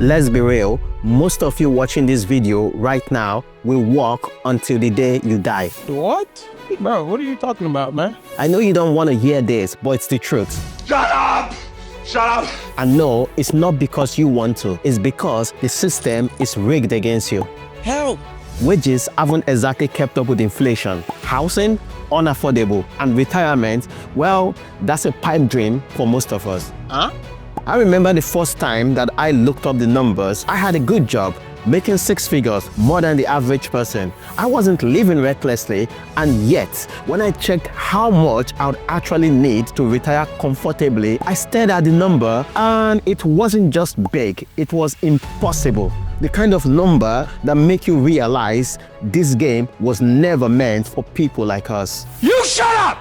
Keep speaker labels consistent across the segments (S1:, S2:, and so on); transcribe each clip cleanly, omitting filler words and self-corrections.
S1: Let's be real, most of you watching this video right now will work until the day you die.
S2: What? Bro, what are you talking about, man?
S1: I know you don't want to hear this, but it's the truth.
S3: Shut up! Shut up!
S1: And no, it's not because you want to, it's because the system is rigged against you.
S2: Help!
S1: Wages haven't exactly kept up with inflation. Housing, unaffordable, and retirement, well, that's a pipe dream for most of us.
S2: Huh?
S1: I remember the first time that I looked up the numbers. I had a good job, making 6 figures, more than the average person. I wasn't living recklessly, and yet, when I checked how much I would actually need to retire comfortably, I stared at the number and it wasn't just big, it was impossible. The kind of number that make you realize this game was never meant for people like us.
S3: You shut up!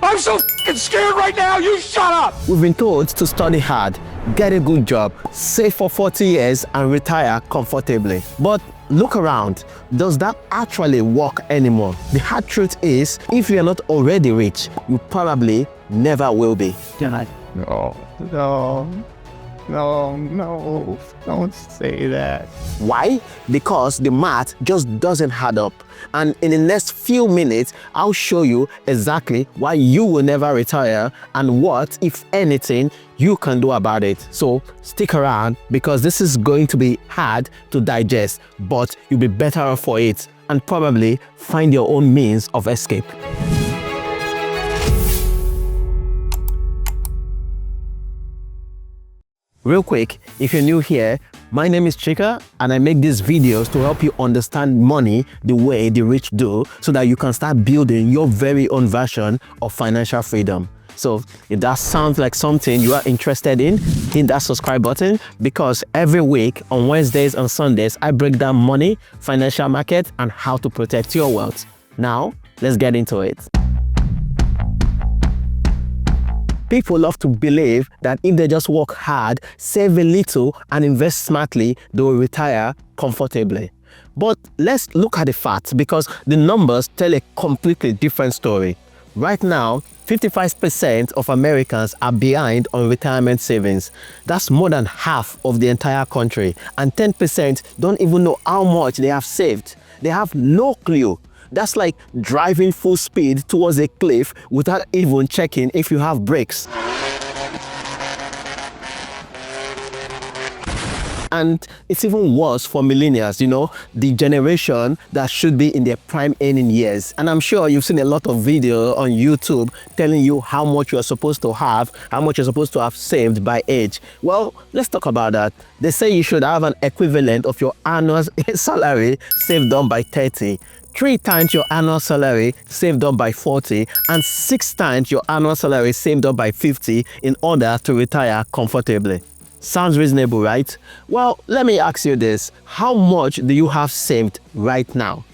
S3: I'm so f***ing scared right now, you shut up!
S1: We've been told to study hard, get a good job, save for 40 years and retire comfortably. But look around, does that actually work anymore? The hard truth is, if you're not already rich, you probably never will be.
S2: No, don't say that.
S1: Why? Because the math just doesn't add up. And in the next few minutes, I'll show you exactly why you will never retire and what, if anything, you can do about it. So stick around because this is going to be hard to digest, but you'll be better off for it and probably find your own means of escape. Real quick, if you're new here, my name is Chika and I make these videos to help you understand money the way the rich do so that you can start building your very own version of financial freedom. So if that sounds like something you are interested in, hit that subscribe button because every week on Wednesdays and Sundays, I break down money, financial market, and how to protect your wealth. Now, let's get into it. People love to believe that if they just work hard, save a little, and invest smartly, they will retire comfortably. But let's look at the facts because the numbers tell a completely different story. Right now, 55% of Americans are behind on retirement savings. That's more than half of the entire country. And 10% don't even know how much they have saved. They have no clue. That's like driving full speed towards a cliff without even checking if you have brakes. And it's even worse for millennials, you know, the generation that should be in their prime earning years. And I'm sure you've seen a lot of videos on YouTube telling you how much you're supposed to have, how much you're supposed to have saved by age. Well, let's talk about that. They say you should have an equivalent of your annual salary saved up by 30. 3 times your annual salary saved up by 40 and 6 times your annual salary saved up by 50 in order to retire comfortably. Sounds reasonable, right? Well, let me ask you this. How much do you have saved right now?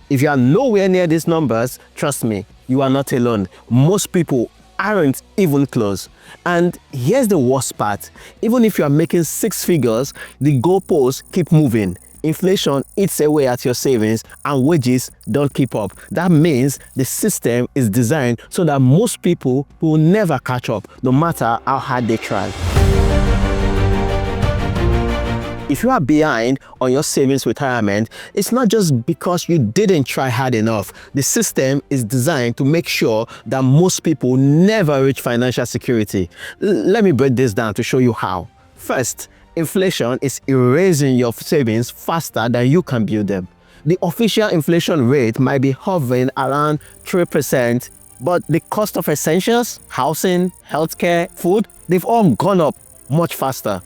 S1: If you are nowhere near these numbers, trust me, you are not alone. Most people aren't even close. And here's the worst part. Even if you are making 6 figures, the goalposts keep moving. Inflation eats away at your savings and wages don't keep up. That means the system is designed so that most people will never catch up, no matter how hard they try. If you are behind on your savings retirement, it's not just because you didn't try hard enough. The system is designed to make sure that most people never reach financial security. Let me break this down to show you how. First, inflation is erasing your savings faster than you can build them. The official inflation rate might be hovering around 3%, but the cost of essentials, housing, healthcare, food, they've all gone up much faster.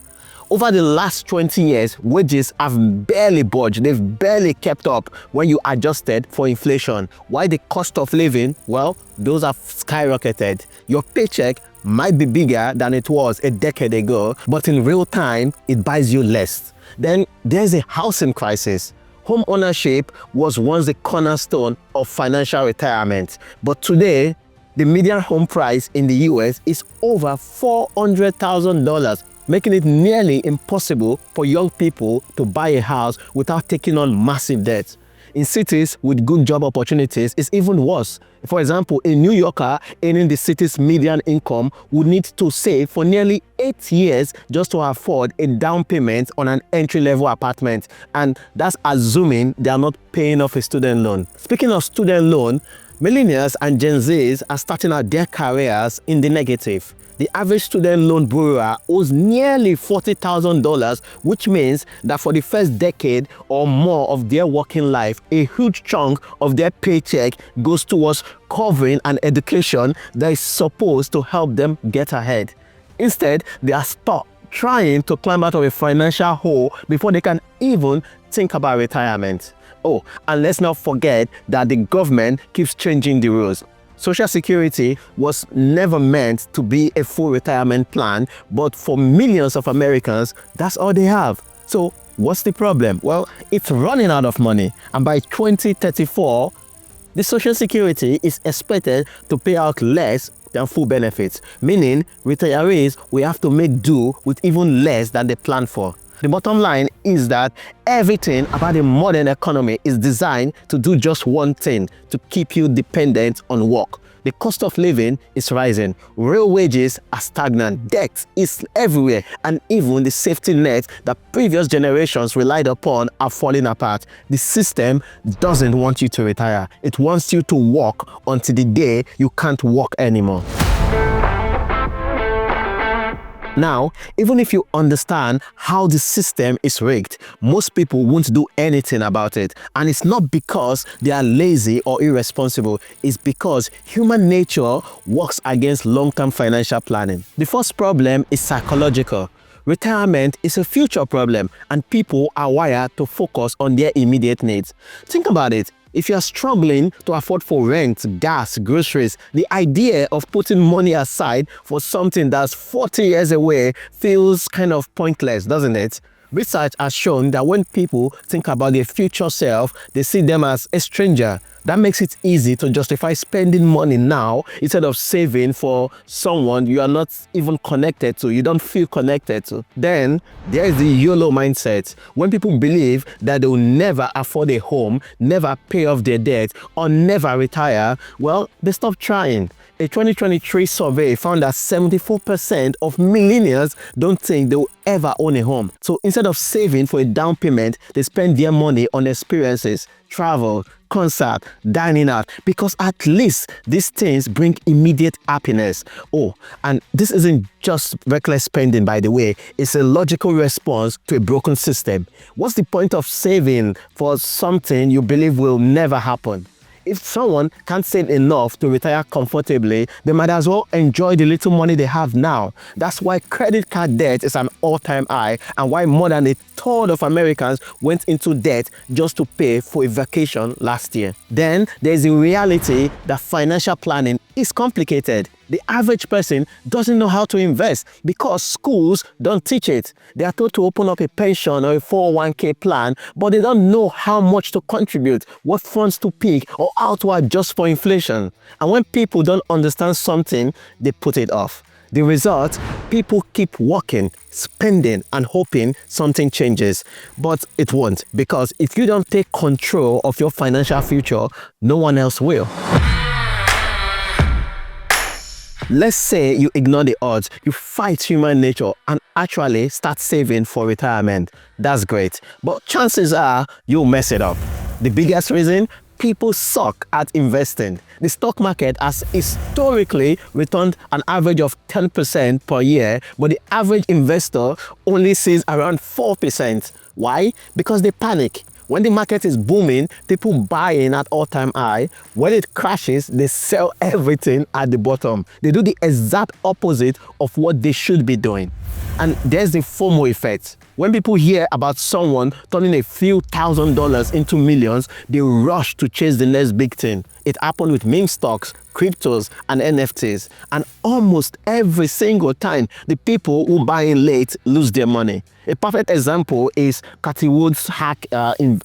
S1: Over the last 20 years, wages have barely budged. They've barely kept up when you adjusted for inflation. Why the cost of living? Well, those have skyrocketed. Your paycheck might be bigger than it was a decade ago, but in real time, it buys you less. Then there's a housing crisis. Home ownership was once the cornerstone of financial retirement, but today, the median home price in the US is over $400,000, making it nearly impossible for young people to buy a house without taking on massive debt. In cities with good job opportunities, it's even worse. For example, a New Yorker earning the city's median income would need to save for nearly 8 years just to afford a down payment on an entry-level apartment. And that's assuming they are not paying off a student loan. Speaking of student loan, millennials and Gen Zs are starting out their careers in the negative. The average student loan borrower owes nearly $40,000, which means that for the first decade or more of their working life, a huge chunk of their paycheck goes towards covering an education that is supposed to help them get ahead. Instead, they are stuck trying to climb out of a financial hole before they can even think about retirement. Oh, and let's not forget that the government keeps changing the rules. Social Security was never meant to be a full retirement plan, but for millions of Americans, that's all they have. So what's the problem? Well, it's running out of money, and by 2034, the Social Security is expected to pay out less than full benefits, meaning retirees will have to make do with even less than they planned for. The bottom line is that everything about the modern economy is designed to do just one thing: to keep you dependent on work. The cost of living is rising, real wages are stagnant, debt is everywhere, and even the safety net that previous generations relied upon are falling apart. The system doesn't want you to retire. It wants you to work until the day you can't work anymore. Now, even if you understand how the system is rigged, most people won't do anything about it. And it's not because they are lazy or irresponsible. It's because human nature works against long-term financial planning. The first problem is psychological. Retirement is a future problem, and people are wired to focus on their immediate needs. Think about it. If you are struggling to afford for rent, gas, groceries, the idea of putting money aside for something that's 40 years away feels kind of pointless, doesn't it? Research has shown that when people think about their future self, they see them as a stranger. That makes it easy to justify spending money now instead of saving for someone you are not even connected to, you don't feel connected to. Then there is the YOLO mindset. When people believe that they will never afford a home, never pay off their debt, or never retire, well, they stop trying. A 2023 survey found that 74% of millennials don't think they will ever own a home. So instead of saving for a down payment, they spend their money on experiences, travel, concert, dining out, because at least these things bring immediate happiness. Oh, and this isn't just reckless spending, by the way. It's a logical response to a broken system. What's the point of saving for something you believe will never happen? If someone can't save enough to retire comfortably, they might as well enjoy the little money they have now. That's why credit card debt is an all-time high, and why more than a third of Americans went into debt just to pay for a vacation last year. Then there's the reality that financial planning is complicated. The average person doesn't know how to invest because schools don't teach it. They are told to open up a pension or a 401k plan, but they don't know how much to contribute, what funds to pick, or how to adjust for inflation. And when people don't understand something, they put it off. The result, people keep working, spending, and hoping something changes. But it won't, because if you don't take control of your financial future, no one else will. Let's say you ignore the odds, you fight human nature and actually start saving for retirement. That's great, but chances are you'll mess it up. The biggest reason? People suck at investing. The stock market has historically returned an average of 10% per year, but the average investor only sees around 4%. Why? Because they panic. When the market is booming, people buy in at all-time high. When it crashes, they sell everything at the bottom. They do the exact opposite of what they should be doing. And there's the FOMO effect. When people hear about someone turning a few $1,000s into millions, they rush to chase the next big thing. It happened with meme stocks, cryptos, and NFTs. And almost every single time, the people who buy in late lose their money. A perfect example is Cathy Wood's Hack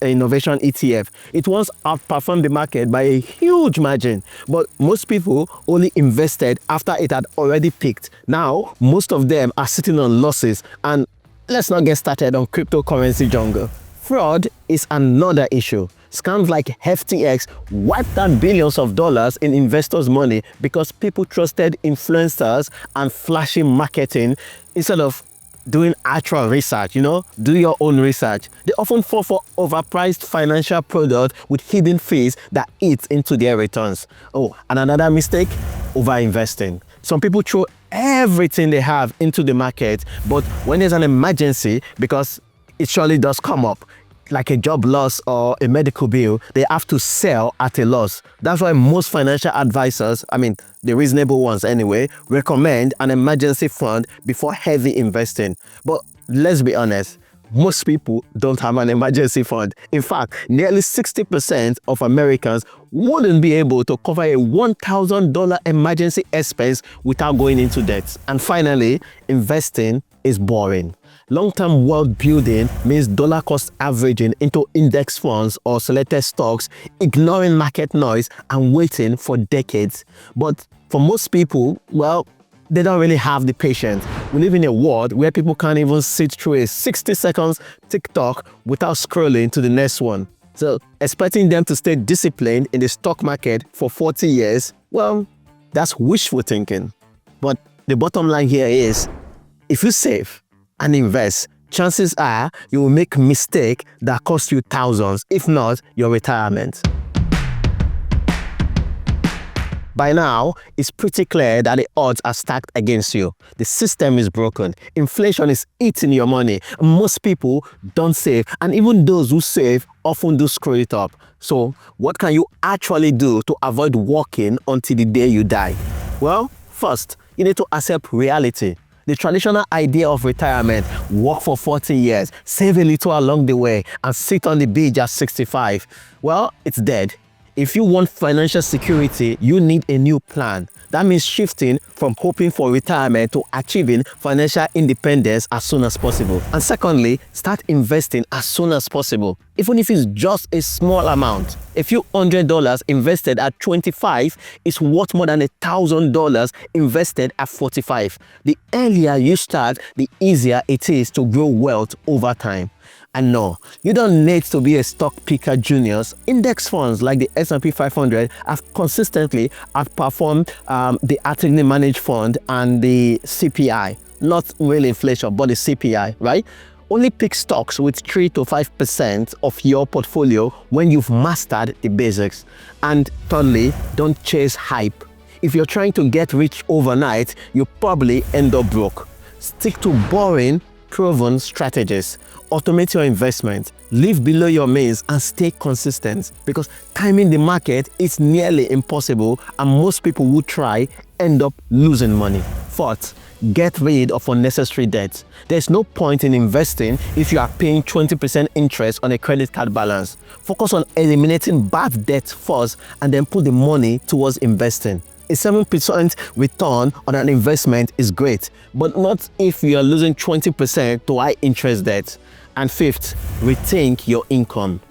S1: Innovation ETF. It once outperformed the market by a huge margin, but most people only invested after it had already peaked. Now, most of them are sitting on losses, and let's not get started on cryptocurrency jungle. Fraud is another issue. Scams like FTX wiped out billions of dollars in investors' money because people trusted influencers and flashy marketing instead of doing actual research. Do your own research. They often fall for overpriced financial products with hidden fees that eat into their returns. Oh, and another mistake, over-investing. Some people throw everything they have into the market, but when there's an emergency, because it surely does come up, like a job loss or a medical bill, they have to sell at a loss. That's why most financial advisors, the reasonable ones anyway, recommend an emergency fund before heavy investing. But let's be honest, most people don't have an emergency fund. In fact, nearly 60% of Americans wouldn't be able to cover a $1,000 emergency expense without going into debt. And finally, investing is boring. Long-term wealth building means dollar cost averaging into index funds or selected stocks, ignoring market noise and waiting for decades. But for most people, well, they don't really have the patience. We live in a world where people can't even sit through a 60 seconds TikTok without scrolling to the next one. So expecting them to stay disciplined in the stock market for 40 years, well, that's wishful thinking. But the bottom line here is, if you save and invest, chances are you will make a mistake that costs you thousands, if not your retirement. By now, it's pretty clear that the odds are stacked against you. The system is broken. Inflation is eating your money. Most people don't save, and even those who save often do screw it up. So, what can you actually do to avoid working until the day you die? Well, first, you need to accept reality. The traditional idea of retirement, work for 40 years, save a little along the way, and sit on the beach at 65, well, it's dead. If you want financial security, you need a new plan. That means shifting from hoping for retirement to achieving financial independence as soon as possible. And secondly, start investing as soon as possible, even if it's just a small amount. A few $100 invested at 25 is worth more than $1,000 invested at 45. The earlier you start, the easier it is to grow wealth over time. And no, you don't need to be a stock picker genius. Index funds like the S&P 500 have consistently outperformed the actively managed fund and the CPI. Not really inflation, but the CPI, right? Only pick stocks with 3 to 5% of your portfolio when you've mastered the basics. And thirdly, don't chase hype. If you're trying to get rich overnight, you probably end up broke. Stick to boring, proven strategies. Automate your investment, live below your means, and stay consistent, because timing the market is nearly impossible and most people who try end up losing money. Fourth, get rid of unnecessary debt. There's no point in investing if you are paying 20% interest on a credit card balance. Focus on eliminating bad debt first and then put the money towards investing. A 7% return on an investment is great, but not if you are losing 20% to high interest debt. And fifth, rethink your income.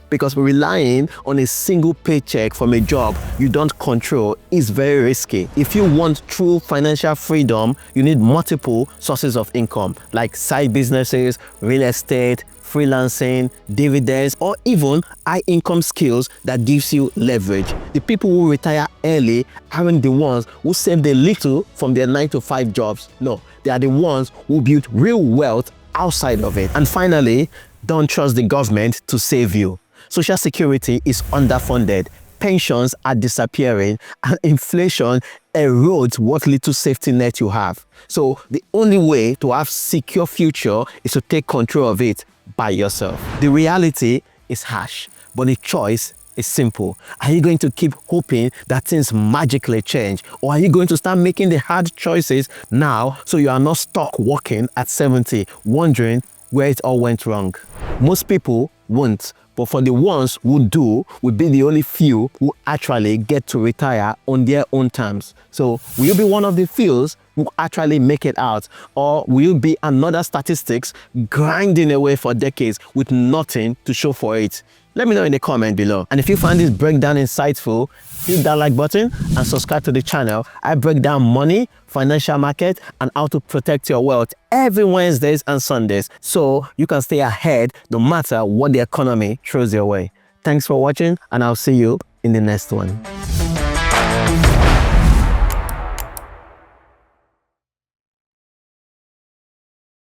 S1: Because relying on a single paycheck from a job you don't control is very risky. If you want true financial freedom, you need multiple sources of income, like side businesses, real estate, freelancing, dividends, or even high income skills that gives you leverage. The people who retire early aren't the ones who saved a little from their 9-to-5 jobs. No, they are the ones who built real wealth outside of it. And finally, don't trust the government to save you. Social security is underfunded, pensions are disappearing, and inflation erodes what little safety net you have. So the only way to have secure future is to take control of it by yourself. The reality is harsh, but the choice is simple. Are you going to keep hoping that things magically change, or are you going to start making the hard choices now so you are not stuck working at 70, wondering where it all went wrong? Most people won't, but for the ones who do, will be the only few who actually get to retire on their own terms. So will you be one of the few who actually make it out, or will you be another statistics grinding away for decades with nothing to show for it? Let me know in the comment below. And if you find this breakdown insightful, hit that like button and subscribe to the channel. I break down money, financial market, and how to protect your wealth every Wednesdays and Sundays, so you can stay ahead no matter what the economy throws your way. Thanks for watching, and I'll see you in the next one.